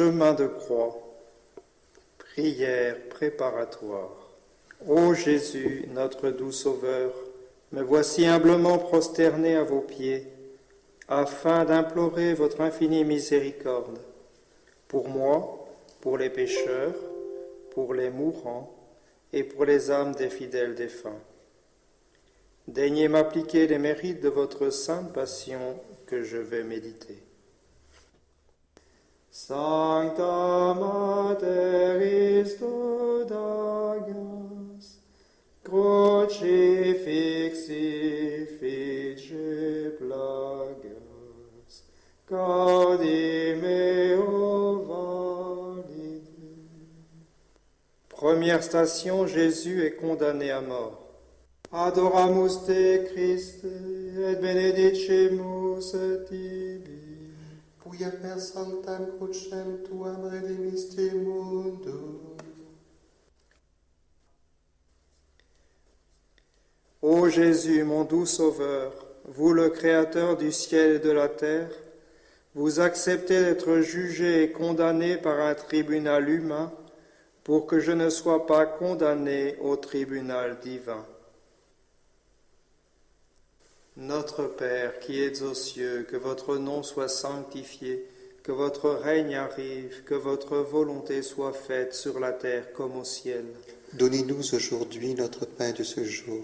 Chemin de croix, prière préparatoire. Ô Jésus, notre doux Sauveur, me voici humblement prosterné à vos pieds, afin d'implorer votre infinie miséricorde, pour moi, pour les pécheurs, pour les mourants et pour les âmes des fidèles défunts. Daignez m'appliquer les mérites de votre sainte passion que je vais méditer. Sancta Mater Dagas, crucifixi fice plagas, gaudim eo valide. Première station, Jésus est condamné à mort. Adoramus te Christe, et benedicemus tibi. Quia per sanctam crucem tuam redemisti mundum. Ô Jésus, mon doux Sauveur, vous le Créateur du ciel et de la terre, vous acceptez d'être jugé et condamné par un tribunal humain pour que je ne sois pas condamné au tribunal divin. Notre Père qui êtes aux cieux, que votre nom soit sanctifié, que votre règne arrive, que votre volonté soit faite sur la terre comme au ciel. Donnez-nous aujourd'hui notre pain de ce jour.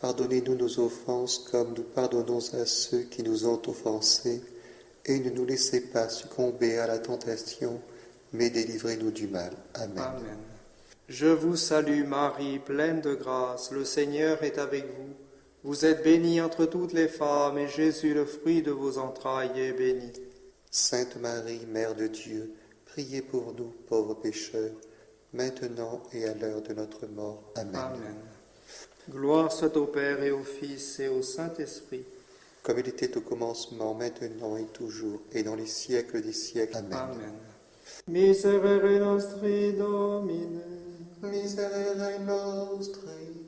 Pardonnez-nous nos offenses comme nous pardonnons à ceux qui nous ont offensés. Et ne nous laissez pas succomber à la tentation, mais délivrez-nous du mal. Amen. Amen. Je vous salue Marie, pleine de grâce, le Seigneur est avec vous. Vous êtes bénie entre toutes les femmes, et Jésus, le fruit de vos entrailles, est béni. Sainte Marie, Mère de Dieu, priez pour nous, pauvres pécheurs, maintenant et à l'heure de notre mort. Amen. Amen. Gloire soit au Père et au Fils et au Saint-Esprit. Comme il était au commencement, maintenant et toujours, et dans les siècles des siècles. Amen. Amen. Miserere nostri Domine, Miserere nostri,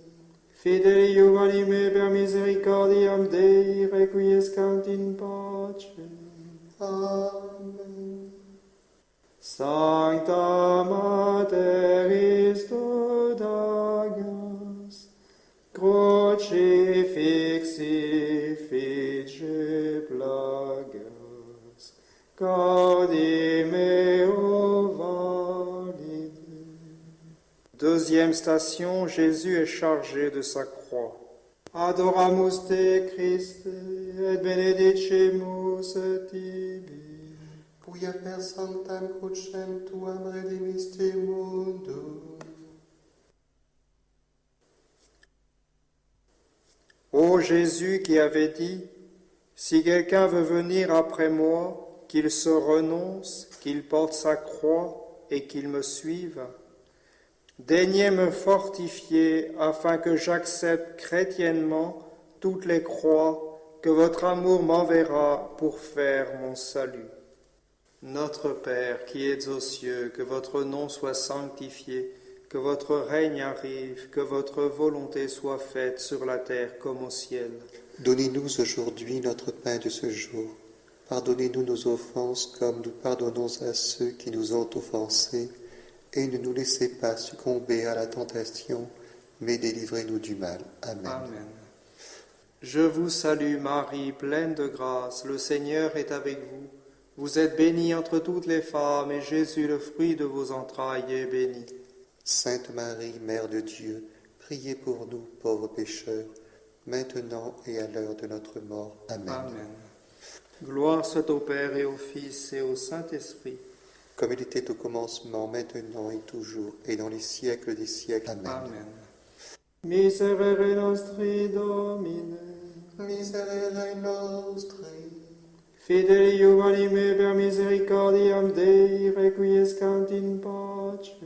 fideli anime per misericordiam Dei, requiescant in pace. Amen. Sancta Mater Dagas, crucifixi fice plagas, gaudim eo valide. Deuxième station, Jésus est chargé de sa croix. Adoramus te Christe, et benedicemus tibi. Quia per sanctam crucem tuam redemisti mundum. Ô Jésus qui avait dit, si quelqu'un veut venir après moi, qu'il se renonce, qu'il porte sa croix et qu'il me suive, daignez me fortifier afin que j'accepte chrétiennement toutes les croix que votre amour m'enverra pour faire mon salut. Notre Père qui êtes aux cieux, que votre nom soit sanctifié, que votre règne arrive, que votre volonté soit faite sur la terre comme au ciel. Donnez-nous aujourd'hui notre pain de ce jour. Pardonnez-nous nos offenses comme nous pardonnons à ceux qui nous ont offensés. Et ne nous laissez pas succomber à la tentation, mais délivrez-nous du mal. Amen. Amen. Je vous salue Marie, pleine de grâce, le Seigneur est avec vous. Vous êtes bénie entre toutes les femmes, et Jésus, le fruit de vos entrailles, est béni. Sainte Marie, Mère de Dieu, priez pour nous, pauvres pécheurs, maintenant et à l'heure de notre mort. Amen. Amen. Gloire soit au Père et au Fils et au Saint-Esprit. Comme il était au commencement, maintenant et toujours, et dans les siècles des siècles. Amen. Amen. Miserere nostri Domine, Miserere nostri, fideli anime per misericordiam Dei, requiescant in pace.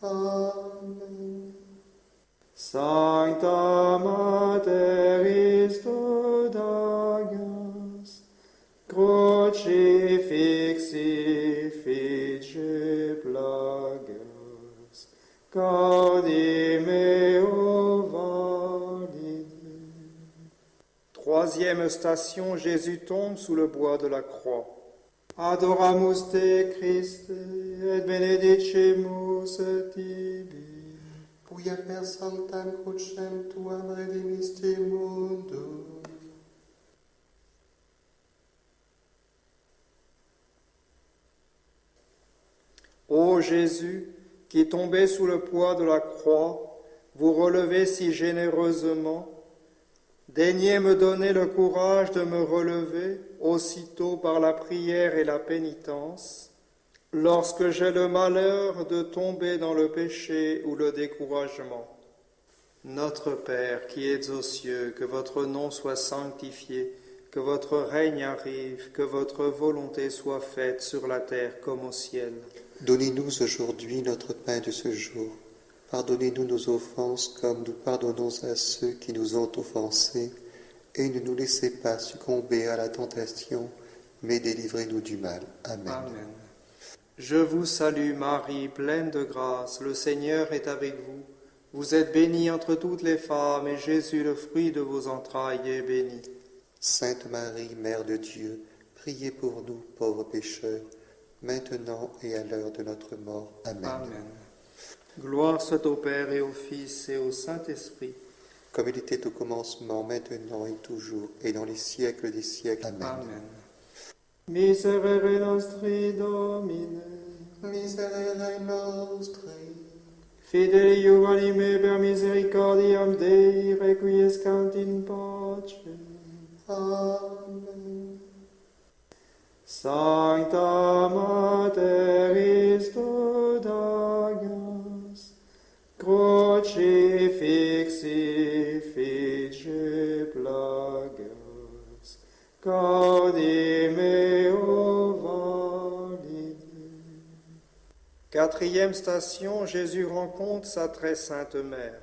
Amen. Sancta Mater Dagas, crucifixi fice plagas, gaudim eo valide. Troisième station, Jésus tombe sous le bois de la croix. Adoramus te Christe, et benedicemus tibi. Quia per sanctam crucem tuam redemisti mundum. Ô Jésus, qui tombez sous le poids de la croix, vous relevez si généreusement, daignez me donner le courage de me relever aussitôt par la prière et la pénitence, lorsque j'ai le malheur de tomber dans le péché ou le découragement. Notre Père qui êtes aux cieux, que votre nom soit sanctifié, que votre règne arrive, que votre volonté soit faite sur la terre comme au ciel. Donnez-nous aujourd'hui notre pain de ce jour. Pardonnez-nous nos offenses comme nous pardonnons à ceux qui nous ont offensés. Et ne nous laissez pas succomber à la tentation, mais délivrez-nous du mal. Amen. Amen. Je vous salue Marie, pleine de grâce, le Seigneur est avec vous. Vous êtes bénie entre toutes les femmes, et Jésus, le fruit de vos entrailles, est béni. Sainte Marie, Mère de Dieu, priez pour nous pauvres pécheurs, maintenant et à l'heure de notre mort. Amen. Amen. Gloire soit au Père et au Fils et au Saint-Esprit. Comme il était au commencement, maintenant et toujours, et dans les siècles des siècles. Amen. Amen. Miserere nostri Domine, Miserere nostri, fideli juvenime per misericordiam Dei, requiescant in pace. Amen. Sancta Mater Christus Agnus, crucifixi fice plagas, gaudi meo valide. Quatrième station, Jésus rencontre sa très sainte mère.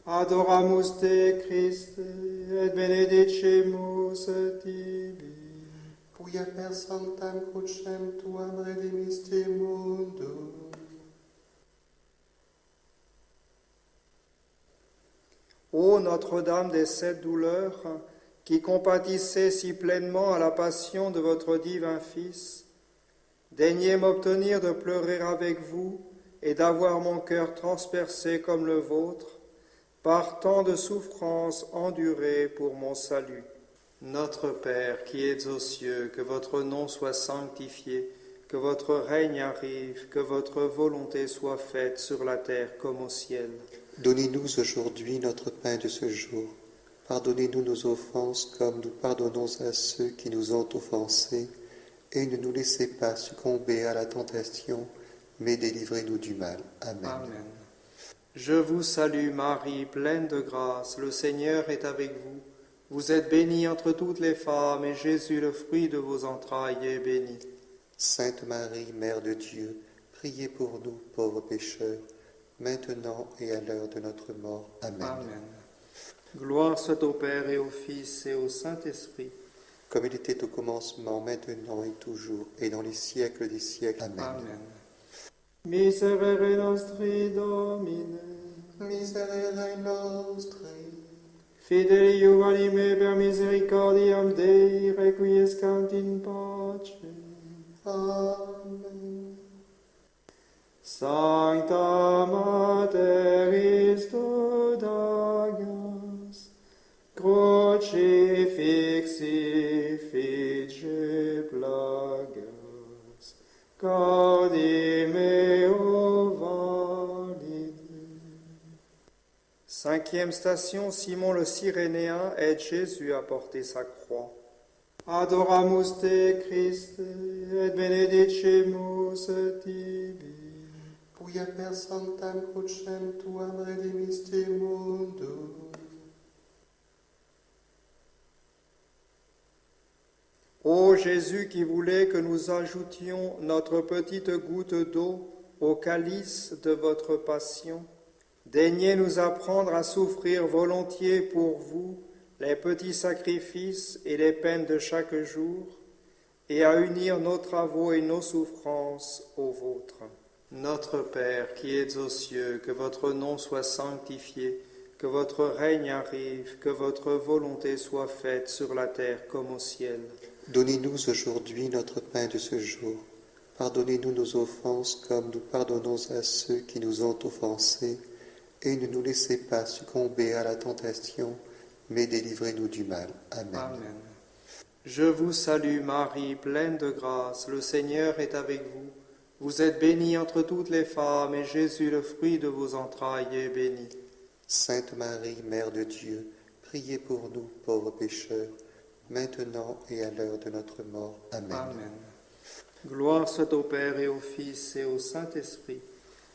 Adoramus te Christe, et benedicemus tibi. Quia per sanctam crucem tuam redemisti mundum. Ô Notre-Dame des sept douleurs, qui compatissez si pleinement à la passion de votre divin Fils, daignez m'obtenir de pleurer avec vous et d'avoir mon cœur transpercé comme le vôtre, par tant de souffrances endurées pour mon salut. Notre Père qui êtes aux cieux, que votre nom soit sanctifié, que votre règne arrive, que votre volonté soit faite sur la terre comme au ciel. Donnez-nous aujourd'hui notre pain de ce jour. Pardonnez-nous nos offenses comme nous pardonnons à ceux qui nous ont offensés. Et ne nous laissez pas succomber à la tentation, mais délivrez-nous du mal. Amen. Amen. Je vous salue Marie, pleine de grâce, le Seigneur est avec vous. Vous êtes bénie entre toutes les femmes, et Jésus, le fruit de vos entrailles, est béni. Sainte Marie, Mère de Dieu, priez pour nous pauvres pécheurs, maintenant et à l'heure de notre mort. Amen. Amen. Gloire soit au Père et au Fils et au Saint-Esprit. Comme il était au commencement, maintenant et toujours, et dans les siècles des siècles. Amen. Amen. Miserere nostri Domine, Miserere nostri, fideli juvenime per misericordiam Dei, requiescant in pace. Amen. Sancta Mater Christus Agnus, crucifixi fice plagas, gaudi meo valide. Cinquième station, Simon le Cyrénéen aide Jésus à porter sa croix. Adoramus te Christe, et benedicemus tibi. Quia per sanctam crucem tuam redemisti mundum. Ô Jésus qui voulait que nous ajoutions notre petite goutte d'eau au calice de votre passion, daignez nous apprendre à souffrir volontiers pour vous les petits sacrifices et les peines de chaque jour, et à unir nos travaux et nos souffrances aux vôtres. Notre Père qui êtes aux cieux, que votre nom soit sanctifié, que votre règne arrive, que votre volonté soit faite sur la terre comme au ciel. Donnez-nous aujourd'hui notre pain de ce jour. Pardonnez-nous nos offenses comme nous pardonnons à ceux qui nous ont offensés. Et ne nous laissez pas succomber à la tentation, mais délivrez-nous du mal. Amen. Amen. Je vous salue Marie, pleine de grâce, le Seigneur est avec vous. Vous êtes bénie entre toutes les femmes, et Jésus, le fruit de vos entrailles, est béni. Sainte Marie, Mère de Dieu, priez pour nous, pauvres pécheurs, maintenant et à l'heure de notre mort. Amen. Amen. Gloire soit au Père et au Fils et au Saint-Esprit.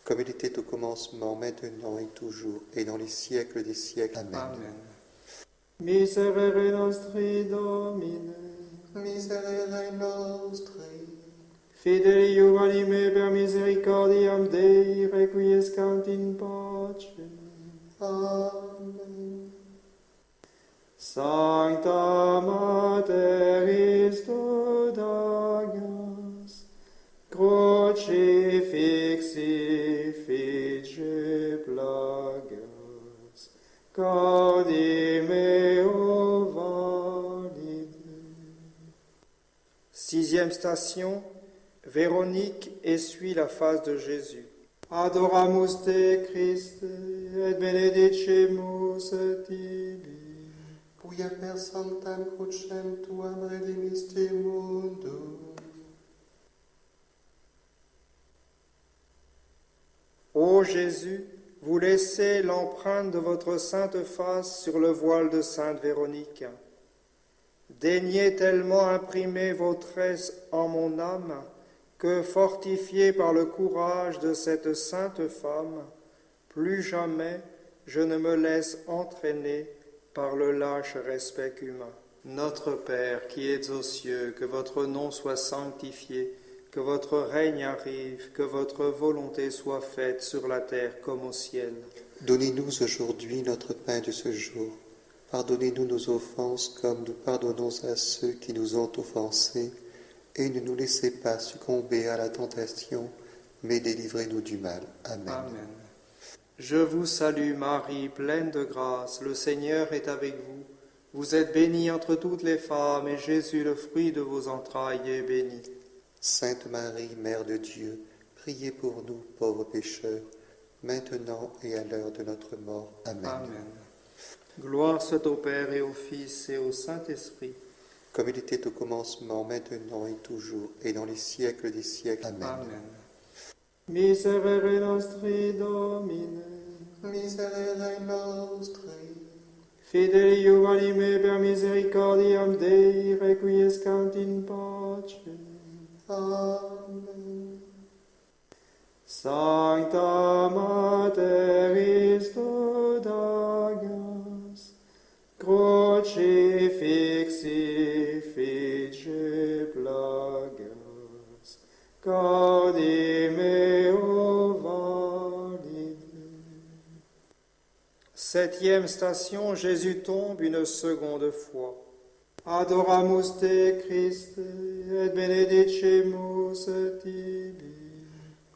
Comme il était au commencement, maintenant et toujours, et dans les siècles des siècles. Amen. Amen. Miserere nostri Domine, Miserere nostri, fideli anime per misericordiam Dei, requiescant in pace. Amen. Sancta Mater Istodagas, crucifixi fice plagas, gaudi meo valide. Sixième station, Véronique essuie la face de Jésus. Adoramus te Christe, et benedicimus tibi. Quia per sanctam crucem tuam redimisti mundum. Ô Jésus, vous laissez l'empreinte de votre sainte face sur le voile de sainte Véronique. Daignez tellement imprimer vos traits en mon âme que, fortifié par le courage de cette sainte femme, plus jamais je ne me laisse entraîner par le lâche respect humain. Notre Père qui es aux cieux, que votre nom soit sanctifié, que votre règne arrive, que votre volonté soit faite sur la terre comme au ciel. Donnez-nous aujourd'hui notre pain de ce jour. Pardonnez-nous nos offenses comme nous pardonnons à ceux qui nous ont offensés. Et ne nous laissez pas succomber à la tentation, mais délivrez-nous du mal. Amen. Amen. Je vous salue Marie, pleine de grâce, le Seigneur est avec vous. Vous êtes bénie entre toutes les femmes, et Jésus, le fruit de vos entrailles, est béni. Sainte Marie, Mère de Dieu, priez pour nous, pauvres pécheurs, maintenant et à l'heure de notre mort. Amen. Amen. Gloire soit au Père et au Fils et au Saint-Esprit. Comme il était au commencement, maintenant et toujours, et dans les siècles des siècles. Amen. Amen. Miserere nostri Domine, Miserere nostri, fideli anime per misericordiam Dei, requiescant in pace. Amen. Sancta Mater Istodagas, crucifixi fice plagas, gaudi meo valide. Septième station, Jésus tombe une seconde fois. Adoramus te Christe, et benedicimus tibi.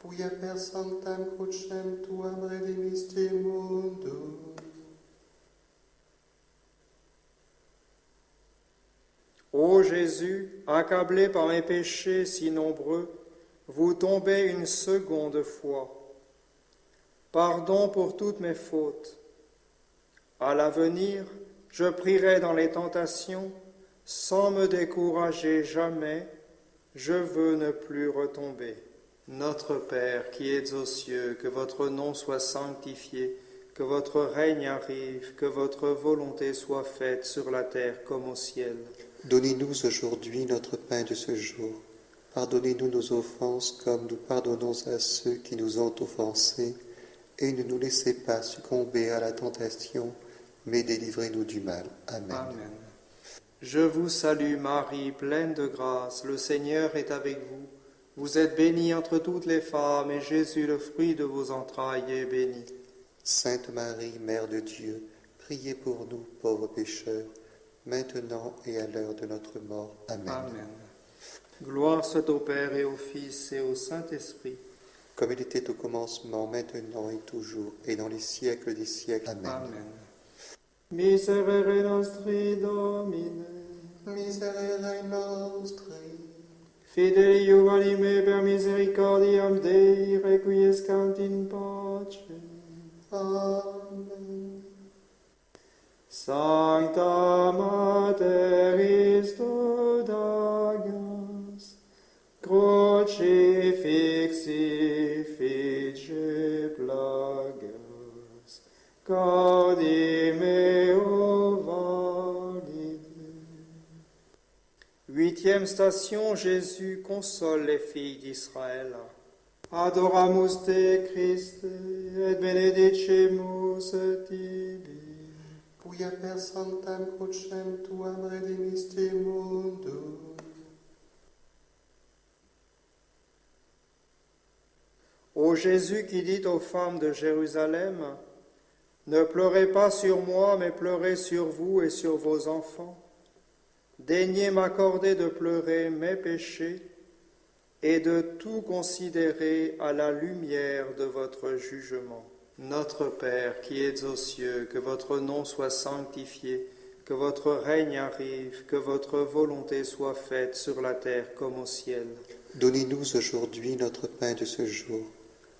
Quia per sanctam crucem tuam redimisti mundum. Ô Jésus, accablé par mes péchés si nombreux, vous tombez une seconde fois. Pardon pour toutes mes fautes. À l'avenir, je prierai dans les tentations, sans me décourager jamais, je veux ne plus retomber. Notre Père qui es aux cieux, que votre nom soit sanctifié, que votre règne arrive, que votre volonté soit faite sur la terre comme au ciel. Donnez-nous aujourd'hui notre pain de ce jour. Pardonnez-nous nos offenses comme nous pardonnons à ceux qui nous ont offensés. Et ne nous laissez pas succomber à la tentation, mais délivrez-nous du mal. Amen. Amen. Je vous salue Marie, pleine de grâce, le Seigneur est avec vous. Vous êtes bénie entre toutes les femmes, et Jésus, le fruit de vos entrailles, est béni. Sainte Marie, Mère de Dieu, priez pour nous, pauvres pécheurs, maintenant et à l'heure de notre mort. Amen. Amen. Gloire soit au Père et au Fils et au Saint-Esprit. Comme il était au commencement, maintenant et toujours, et dans les siècles des siècles. Amen. Amen. Miserere nostri Domine, miserere nostri, Fidei Iuvalime per misericordiam Dei, requiescant in pace. Amen. Sancta Mater Istodagas, crucifixi fice plagas, gaudi meo valide. Huitième station, Jésus console les filles d'Israël. Adoramus te Christe, et benedicimus tibi. Quia per sanctam crucem tuam redemisti mundum. Ô Jésus qui dit aux femmes de Jérusalem, ne pleurez pas sur moi, mais pleurez sur vous et sur vos enfants. Daignez m'accorder de pleurer mes péchés et de tout considérer à la lumière de votre jugement. Notre Père qui es aux cieux, que votre nom soit sanctifié, que votre règne arrive, que votre volonté soit faite sur la terre comme au ciel. Donnez-nous aujourd'hui notre pain de ce jour.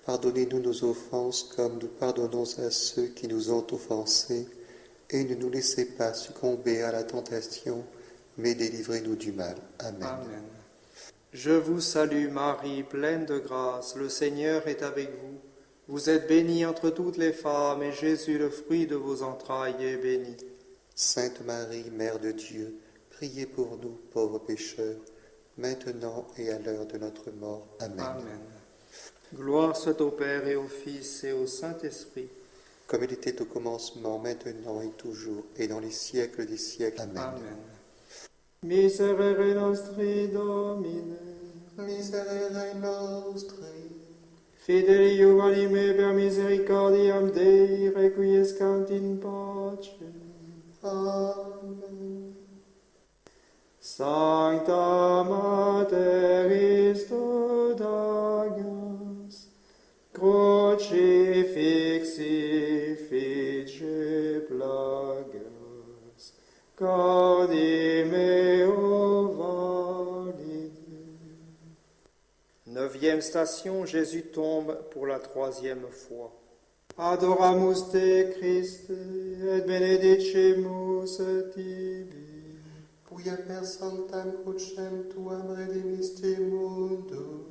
Pardonnez-nous nos offenses comme nous pardonnons à ceux qui nous ont offensés, et ne nous laissez pas succomber à la tentation, mais délivrez-nous du mal. Amen. Amen. Je vous salue Marie, pleine de grâce, le Seigneur est avec vous. Vous êtes bénie entre toutes les femmes, et Jésus, le fruit de vos entrailles, est béni. Sainte Marie, Mère de Dieu, priez pour nous, pauvres pécheurs, maintenant et à l'heure de notre mort. Amen. Amen. Gloire soit au Père et au Fils et au Saint-Esprit. Comme il était au commencement, maintenant et toujours, et dans les siècles des siècles. Amen. Amen. Miserere nostri Domine, Miserere nostri, fidei Iuvalime per misericordiam Dei, requiescant in pace. Amen. Sancta Mater Istodagas, crucifixi fice plagas, gaudi meo valide. Neuvième station, Jésus tombe pour la troisième fois. Adoramus te Christe, et benedicimus tibi. Quia per sanctam crucem tuam redemisti mundum.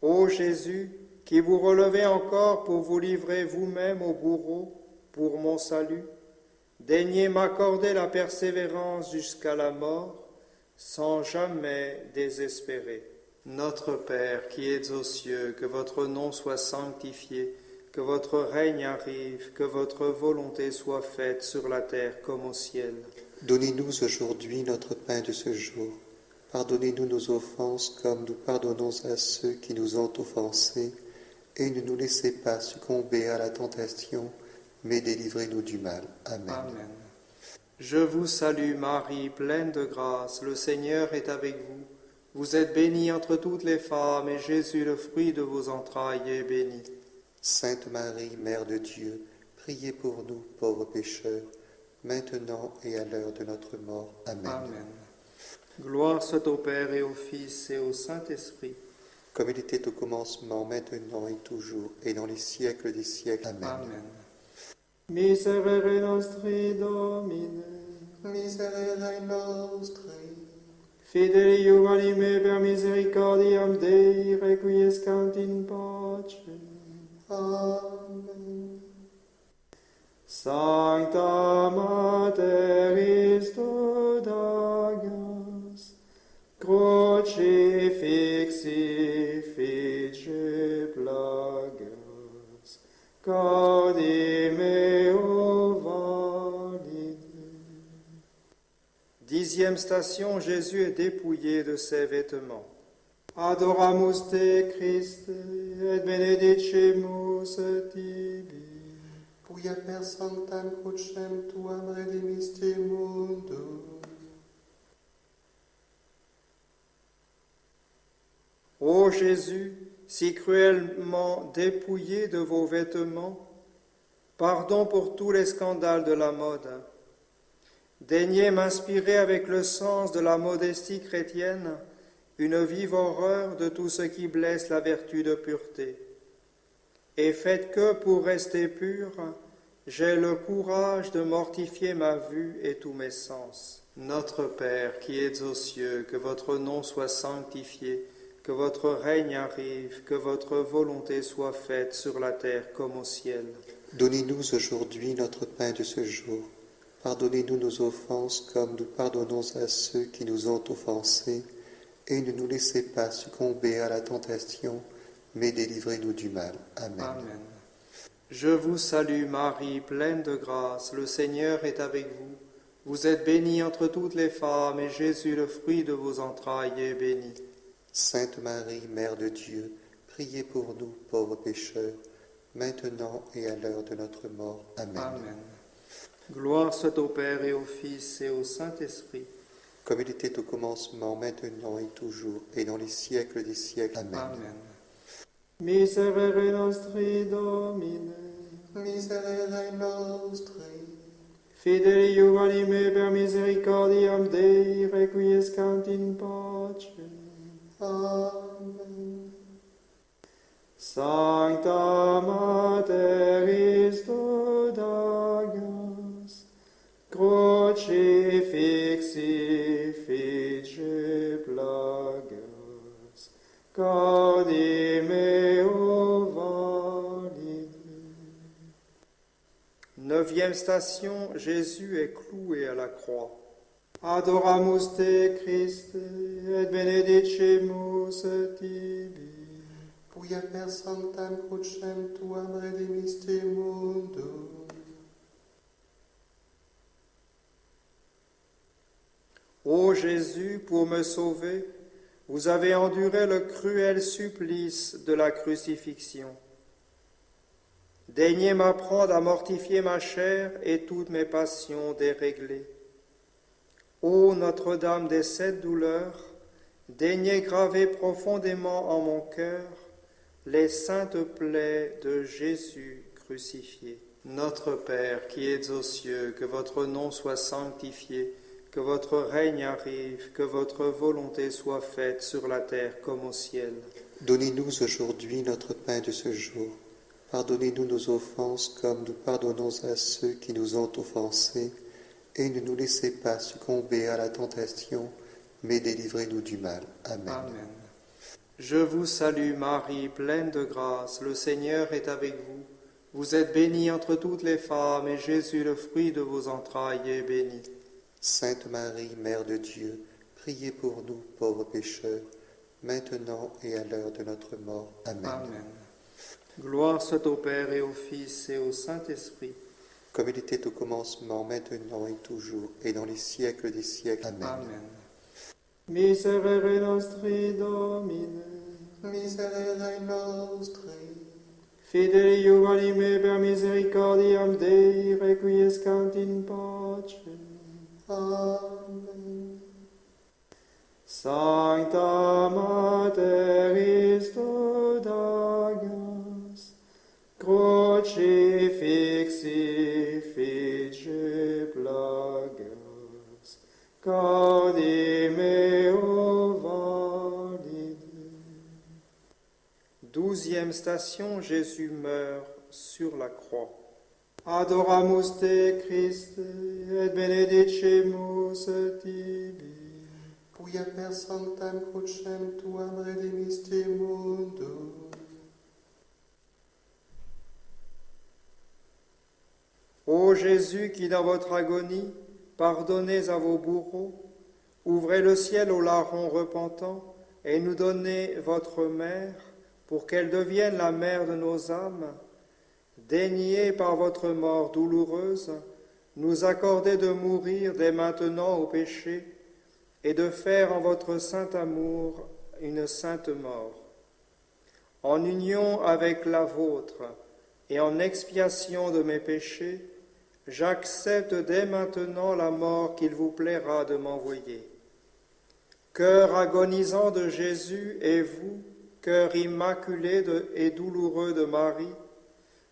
Ô Jésus, qui vous relevez encore pour vous livrer vous-même au bourreau pour mon salut, daignez m'accorder la persévérance jusqu'à la mort, sans jamais désespérer. Notre Père qui es aux cieux, que votre nom soit sanctifié, que votre règne arrive, que votre volonté soit faite sur la terre comme au ciel. Donnez-nous aujourd'hui notre pain de ce jour. Pardonnez-nous nos offenses comme nous pardonnons à ceux qui nous ont offensés, et ne nous laissez pas succomber à la tentation, mais délivrez-nous du mal. Amen. Amen. Je vous salue Marie, pleine de grâce, le Seigneur est avec vous. Vous êtes bénie entre toutes les femmes, et Jésus, le fruit de vos entrailles, est béni. Sainte Marie, Mère de Dieu, priez pour nous, pauvres pécheurs, maintenant et à l'heure de notre mort. Amen. Amen. Gloire soit au Père et au Fils et au Saint-Esprit. Comme il était au commencement, maintenant et toujours, et dans les siècles des siècles. Amen. Amen. Miserere nostri Domine, Miserere nostri, fidei Iuvalime per misericordiam Dei, requiescant in pace. Amen. Sancta Mater Istodagas, crucifixi fice plagas, gaudi meo valide. Dixième station, Jésus est dépouillé de ses vêtements. Adoramus te Christe, et benedicimus tibi. Quia per sanctam crucem tuam redemisti mundum. Ô Jésus, si cruellement dépouillé de vos vêtements, Pardon pour tous les scandales de la mode. Daignez m'inspirer avec le sens de la modestie chrétienne une vive horreur de tout ce qui blesse la vertu de pureté. Et faites que, pour rester pur, j'ai le courage de mortifier ma vue et tous mes sens. Notre Père qui es aux cieux, que votre nom soit sanctifié, que votre règne arrive, que votre volonté soit faite sur la terre comme au ciel. Donnez-nous aujourd'hui notre pain de ce jour. Pardonnez-nous nos offenses comme nous pardonnons à ceux qui nous ont offensés. Et ne nous laissez pas succomber à la tentation, mais délivrez-nous du mal. Amen. Amen. Je vous salue Marie, pleine de grâce, le Seigneur est avec vous. Vous êtes bénie entre toutes les femmes, et Jésus, le fruit de vos entrailles, est béni. Sainte Marie, Mère de Dieu, priez pour nous, pauvres pécheurs, maintenant et à l'heure de notre mort. Amen. Amen. Gloire soit au Père et au Fils et au Saint-Esprit. Comme il était au commencement, maintenant et toujours, et dans les siècles des siècles. Amen. Amen. Miserere nostri Domine, Miserere nostri, fideli juvenime per misericordiam Dei, requiescant in pace. Amen. Sancta Mater Christo Dagas, crucifixi fice plagas, cardi meo valide. Neuvième station, Jésus est cloué à la croix. Adoramus te Christe, et benedicimus tibi. Quia per sanctam crucem tuam redemisti mundum. Ô Jésus, pour me sauver, vous avez enduré le cruel supplice de la crucifixion. Daignez m'apprendre à mortifier ma chair et toutes mes passions déréglées. Ô Notre-Dame des 7 douleurs, daignez graver profondément en mon cœur les saintes plaies de Jésus crucifié. Notre Père qui es aux cieux, que votre nom soit sanctifié, que votre règne arrive, que votre volonté soit faite sur la terre comme au ciel. Donnez-nous aujourd'hui notre pain de ce jour. Pardonnez-nous nos offenses comme nous pardonnons à ceux qui nous ont offensés. Et ne nous laissez pas succomber à la tentation, mais délivrez-nous du mal. Amen. Amen. Je vous salue Marie, pleine de grâce, le Seigneur est avec vous. Vous êtes bénie entre toutes les femmes, et Jésus, le fruit de vos entrailles, est béni. Sainte Marie, Mère de Dieu, priez pour nous, pauvres pécheurs, maintenant et à l'heure de notre mort. Amen. Amen. Gloire soit au Père et au Fils et au Saint-Esprit. Comme il était au commencement, maintenant et toujours, et dans les siècles des siècles. Amen. Amen. Miserere nostri Domine, Miserere nostri, fideli juvenime per misericordiam Dei, requiescant in pace. Amen. Sancta Mater Christo Dagas, crucifixi fice plagas, cardi meo valide. 12e station, Jésus meurt sur la croix. Adoramus te Christe, et benedicimus tibi. Quia per sanctam crucem tuam redemisti mundum. Ô Jésus qui dans votre agonie pardonnez à vos bourreaux, ouvrez le ciel aux larrons repentants et nous donnez votre mère pour qu'elle devienne la mère de nos âmes. Daignez par votre mort douloureuse nous accorder de mourir dès maintenant au péché et de faire en votre saint amour une sainte mort. En union avec la vôtre et en expiation de mes péchés, j'accepte dès maintenant la mort qu'il vous plaira de m'envoyer. Cœur agonisant de Jésus et vous, cœur immaculé et douloureux de Marie,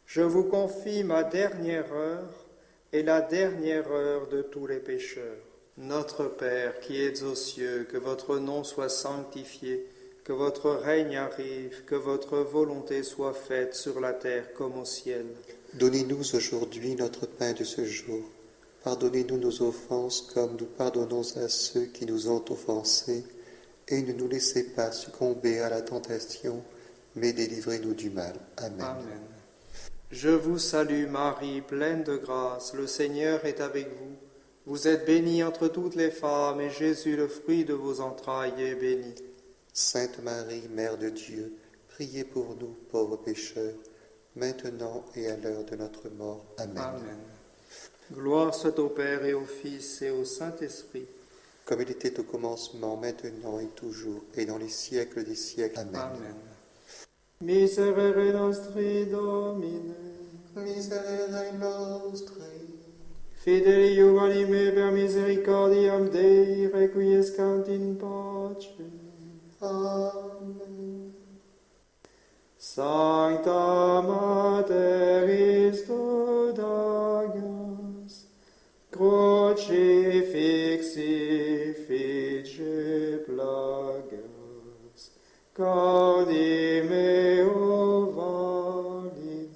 Je vous confie ma dernière heure et la dernière heure de tous les pécheurs. Notre Père qui es aux cieux, que votre nom soit sanctifié, que votre règne arrive, que votre volonté soit faite sur la terre comme au ciel. Donnez-nous aujourd'hui notre pain de ce jour. Pardonnez-nous nos offenses comme nous pardonnons à ceux qui nous ont offensés. Et ne nous laissez pas succomber à la tentation, mais délivrez-nous du mal. Amen. Amen. Je vous salue Marie, pleine de grâce, le Seigneur est avec vous. Vous êtes bénie entre toutes les femmes, et Jésus, le fruit de vos entrailles, est béni. Sainte Marie, Mère de Dieu, priez pour nous, pauvres pécheurs, maintenant et à l'heure de notre mort. Amen. Amen. Gloire soit au Père et au Fils et au Saint-Esprit. Comme il était au commencement, maintenant et toujours, et dans les siècles des siècles. Amen. Amen. Miserere nostri Domine, Miserere nostri, fideli anime per misericordiam Dei, requiescant in pace. Amen. Sancta Mater Dagas, crucifixi fice plagas, cardi meo valide.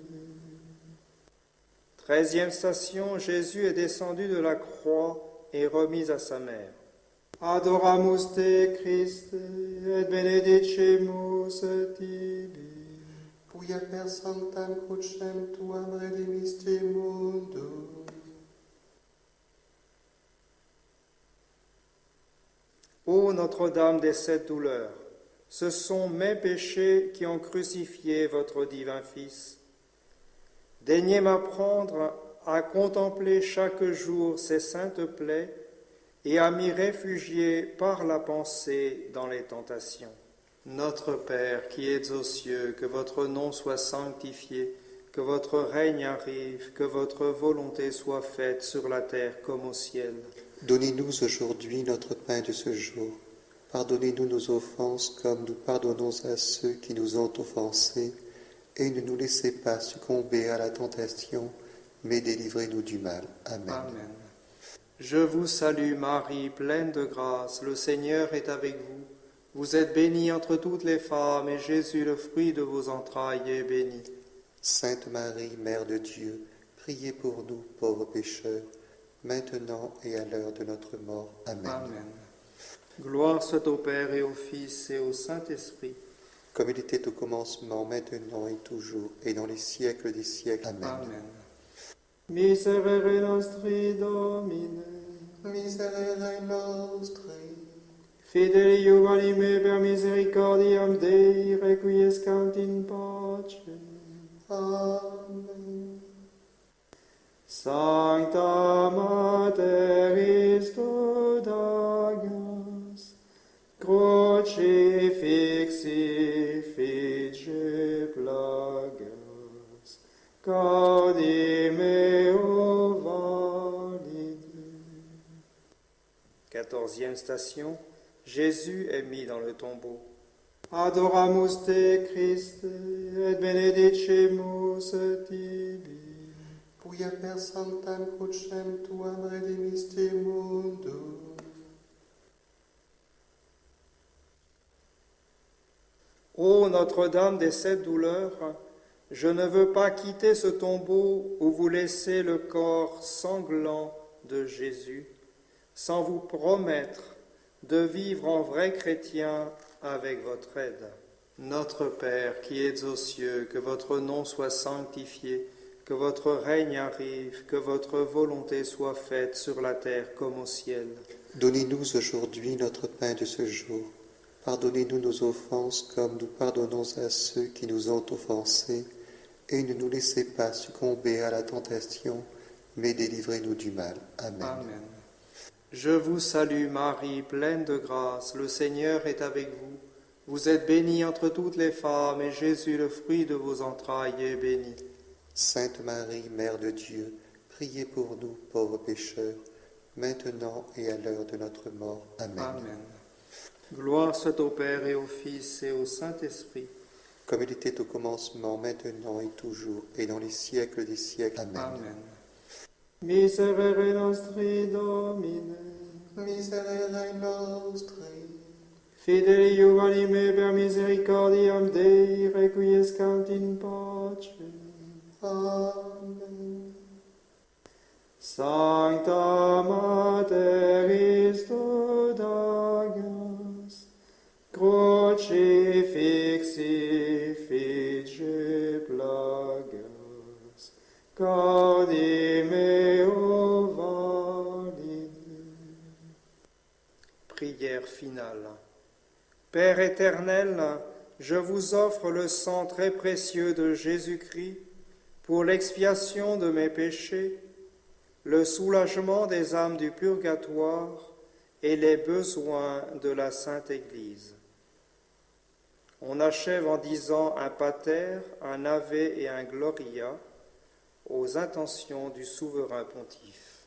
13e station, Jésus est descendu de la croix et remis à sa mère. Adoramus te Christe, et benedicimus tibi. Quia per sanctam crucem tuam redemisti mundum. Ô Notre-Dame des sept douleurs, ce sont mes péchés qui ont crucifié votre divin Fils. Daignez m'apprendre à contempler chaque jour ces saintes plaies et à m'y réfugier par la pensée dans les tentations. Notre Père qui es aux cieux, que votre nom soit sanctifié, que votre règne arrive, que votre volonté soit faite sur la terre comme au ciel. Donnez-nous aujourd'hui notre pain de ce jour. Pardonnez-nous nos offenses comme nous pardonnons à ceux qui nous ont offensés. Et ne nous laissez pas succomber à la tentation, mais délivrez-nous du mal. Amen. Amen. Je vous salue Marie, pleine de grâce, le Seigneur est avec vous. Vous êtes bénie entre toutes les femmes, et Jésus, le fruit de vos entrailles, est béni. Sainte Marie, Mère de Dieu, priez pour nous, pauvres pécheurs, maintenant et à l'heure de notre mort. Amen. Amen. Gloire soit au Père et au Fils et au Saint-Esprit. Comme il était au commencement, maintenant et toujours, et dans les siècles des siècles. Amen. Amen. Miserere nostri Domine, Miserere nostri, fideli anime per misericordiam Dei, requiescant in pace. Amen. Sancta Mater Dagas, crucifixi fice plagas, cardi meo valide. 14e station, Jésus est mis dans le tombeau. Adoramus te Christe, et benedicimus tibi. Quia per sanctam crucem tuam redemisti mundum. Ô Notre-Dame des sept douleurs, je ne veux pas quitter ce tombeau où vous laissez le corps sanglant de Jésus, sans vous promettre de vivre en vrai chrétien avec votre aide. Notre Père qui es aux cieux, que votre nom soit sanctifié, que votre règne arrive, que votre volonté soit faite sur la terre comme au ciel. Donnez-nous aujourd'hui notre pain de ce jour. Pardonnez-nous nos offenses comme nous pardonnons à ceux qui nous ont offensés. Et ne nous laissez pas succomber à la tentation, mais délivrez-nous du mal. Amen. Amen. Je vous salue Marie, pleine de grâce, le Seigneur est avec vous. Vous êtes bénie entre toutes les femmes, et Jésus, le fruit de vos entrailles, est béni. Sainte Marie, Mère de Dieu, priez pour nous, pauvres pécheurs, maintenant et à l'heure de notre mort. Amen. Amen. Gloire soit au Père et au Fils et au Saint-Esprit. comme il était au commencement, maintenant et toujours, et dans les siècles des siècles. Amen. Amen. Miserere nostri Domine, Miserere nostri, fideli anime per misericordiam Dei, requiescant in pace. Amen. Sancta Mater Istodagas, crucifixi fice plagas, cardi meo valide. Prière finale. Père éternel, je vous offre le sang très précieux de Jésus-Christ pour l'expiation de mes péchés, le soulagement des âmes du purgatoire et les besoins de la Sainte Église. On achève en disant un Pater, un Ave et un Gloria aux intentions du souverain pontife.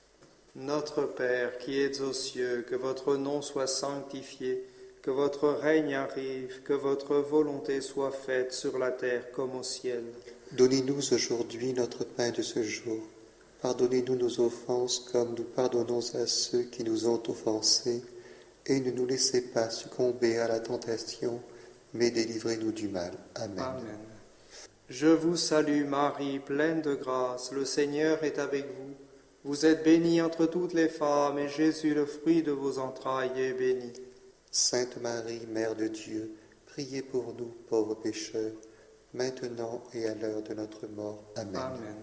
Notre Père qui es aux cieux, que votre nom soit sanctifié, que votre règne arrive, que votre volonté soit faite sur la terre comme au ciel. Donnez-nous aujourd'hui notre pain de ce jour. Pardonnez-nous nos offenses comme nous pardonnons à ceux qui nous ont offensés. Et ne nous laissez pas succomber à la tentation, mais délivrez-nous du mal. Amen. Amen. Je vous salue Marie, pleine de grâce, le Seigneur est avec vous. Vous êtes bénie entre toutes les femmes, et Jésus, le fruit de vos entrailles, est béni. Sainte Marie, Mère de Dieu, priez pour nous, pauvres pécheurs, maintenant et à l'heure de notre mort. Amen. Amen.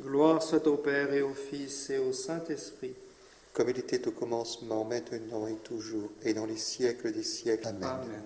Gloire soit au Père et au Fils et au Saint-Esprit. Comme il était au commencement, maintenant et toujours, et dans les siècles des siècles. Amen. Amen.